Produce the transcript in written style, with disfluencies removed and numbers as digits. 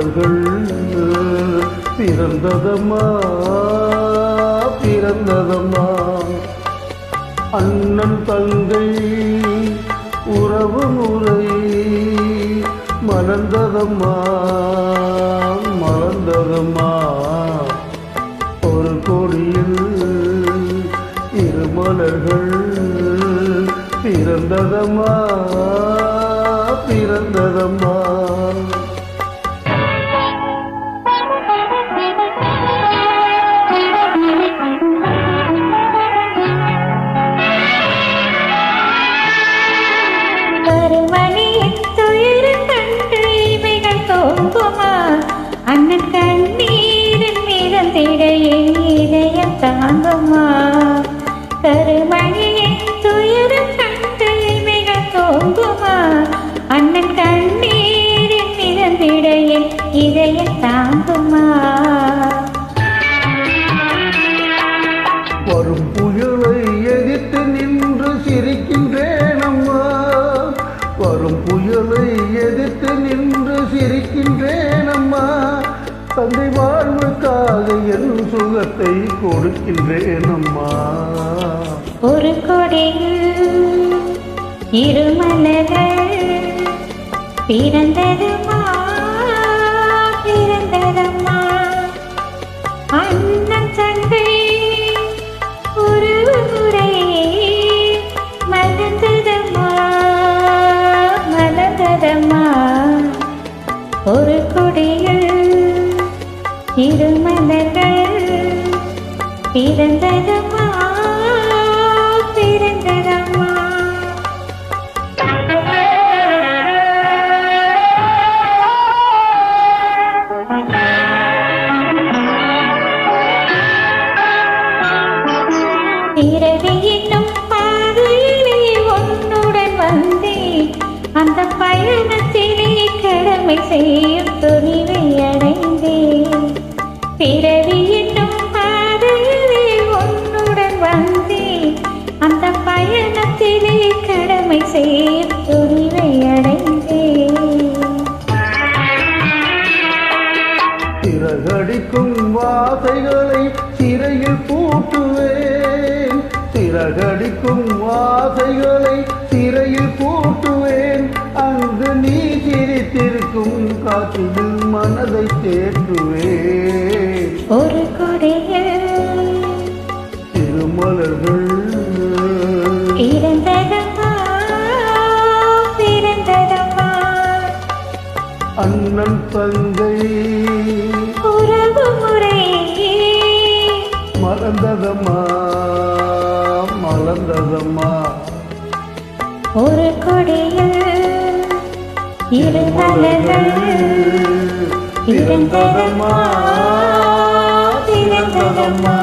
மலர்கள் பிறந்ததம்மா பிறந்ததம்மா. அண்ணன் தங்கை உறவு முறை மலர்ந்ததம்மா மலர்ந்ததம்மா. ஒரு கொடியில் இரு மலர்கள் பிறந்ததம்மா பிறந்ததம்மா. அண்ணன் கண்ணீரின் மீதம் திடையே இதயம் தாங்குமா. கருமணியின் துயரம் கண்டு இமைகள் தோங்குமா. அண்ணன் கண்ணீரின் மீதம் திடையே இதயம் தாங்குமா. வரும் புயலை எதிர்த்து நின்று சிரிக்கின்றேனம்மா. வரும் புயலை எதிர்த்து நின்று சிரிக்கின்றேனம்மா. தந்தை வாழ்வுக்காக என் சுகத்தை கொடுக்கின்றேனம்மா. ஒரு கொடியில் இரு மலர்கள் பிறந்ததுமா பிறந்ததம்மா. அண்ணன் தங்கை உறவு முறை மலர்ந்ததம்மா மலர்ந்ததம்மா. ஒரு கொடியில் இரு மலர்கள் பிறந்ததம்மா பிறந்ததம்மா. பிறவி என்னும் பாதையிலே உன்னுடன் வந்தேன். அந்த பயணத்திலே கடமை செய்யும் துணிவை அடைந்தேன். பிறவி என்னும் பாதையிலே உன்னுடன் வந்தேன். அந்த பயணத்திலே கடமை செய்யும் துணிவை அடைந்தேன். சிறகடிக்கும் வாசைகளை சிறையில் பூட்டுவேன். சிறகடிக்கும் வாசைகளை சிறையில் பூட்டுவேன். அங்கு நீ சிரித்திருக்கும் காட்சியில் மனதை தேற்றுவேன். ஒரு கொடியில் திருமலர்கள் பிறந்ததம்மா பிறந்ததம்மா. அண்ணன் தங்கை உறவு முறை மலர்ந்ததம்மா மலர்ந்ததம்மா. ஒரு கொடியில் இரு மலர்கள் பிறந்ததம்மா பிறந்ததம்மா.